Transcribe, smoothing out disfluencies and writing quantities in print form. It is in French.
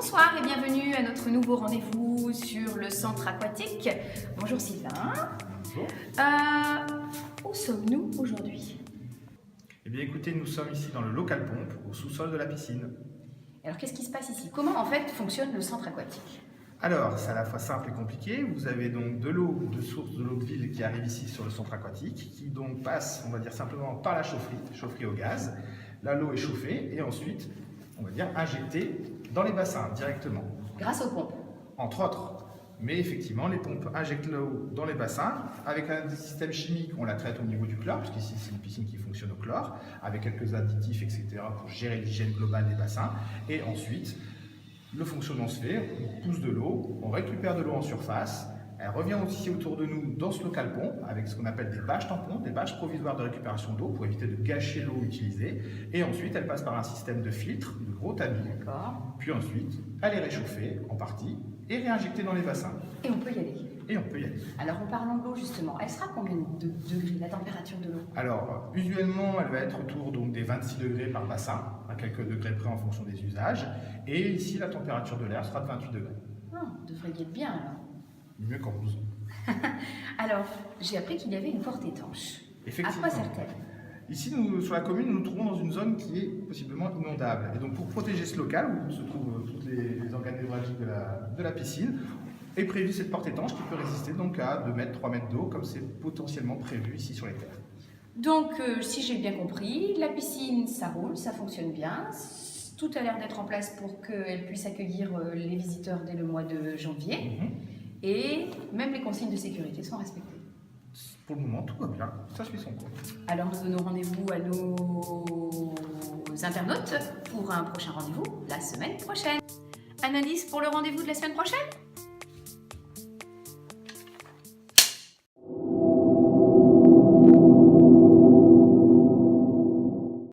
Bonsoir et bienvenue à notre nouveau rendez-vous sur le centre aquatique. Bonjour Sylvain. Bonjour. Où sommes-nous aujourd'hui? Eh bien écoutez, nous sommes ici dans le local pompe, au sous-sol de la piscine. Alors qu'est-ce qui se passe ici? Comment en fait fonctionne le centre aquatique? Alors, c'est à la fois simple et compliqué. Vous avez donc de l'eau de source de l'eau de ville qui arrive ici sur le centre aquatique, qui donc passe, on va dire simplement, par la chaufferie au gaz. Là, l'eau est chauffée et ensuite, on va dire, injectée dans les bassins directement. Grâce aux pompes. Entre autres. Mais effectivement, les pompes injectent l'eau dans les bassins. Avec un système chimique, on la traite au niveau du chlore, puisqu'ici c'est une piscine qui fonctionne au chlore, avec quelques additifs, etc., pour gérer l'hygiène globale des bassins. Et ensuite, le fonctionnement se fait, on pousse de l'eau, on récupère de l'eau en surface, elle revient aussi autour de nous dans ce local pompe avec ce qu'on appelle des bâches tampons, des bâches provisoires de récupération d'eau pour éviter de gâcher l'eau utilisée. Et ensuite, elle passe par un système de filtre, de gros tamis. D'accord. Puis ensuite, elle est réchauffée en partie et réinjectée dans les bassins. Et on peut y aller. Et on peut y aller. Alors en parlant de l'eau justement, elle sera combien de degrés, la température de l'eau? Alors, usuellement, elle va être autour donc, des 26 degrés par bassin, à quelques degrés près en fonction des usages. Et ici, la température de l'air sera de 28 degrés. Ah, on devrait y être bien alors. Mieux qu'en 12. Alors, j'ai appris qu'il y avait une porte étanche. À Effectivement. quoi sert-elle? Ici, sur la commune, nous nous trouvons dans une zone qui est possiblement inondable. Et donc, pour protéger ce local, où se trouvent tous les organes névralgiques de la piscine, est prévue cette porte étanche qui peut résister donc à 2 mètres, 3 mètres d'eau, comme c'est potentiellement prévu ici sur les terres. Donc, si j'ai bien compris, la piscine, ça roule, ça fonctionne bien. Tout a l'air d'être en place pour qu'elle puisse accueillir les visiteurs dès le mois de janvier. Et même les consignes de sécurité sont respectées. Pour le moment, tout va bien. Ça suit son cours. Alors, nous donnons rendez-vous à nos internautes pour un prochain rendez-vous la semaine prochaine. Analyse pour le rendez-vous de la semaine prochaine?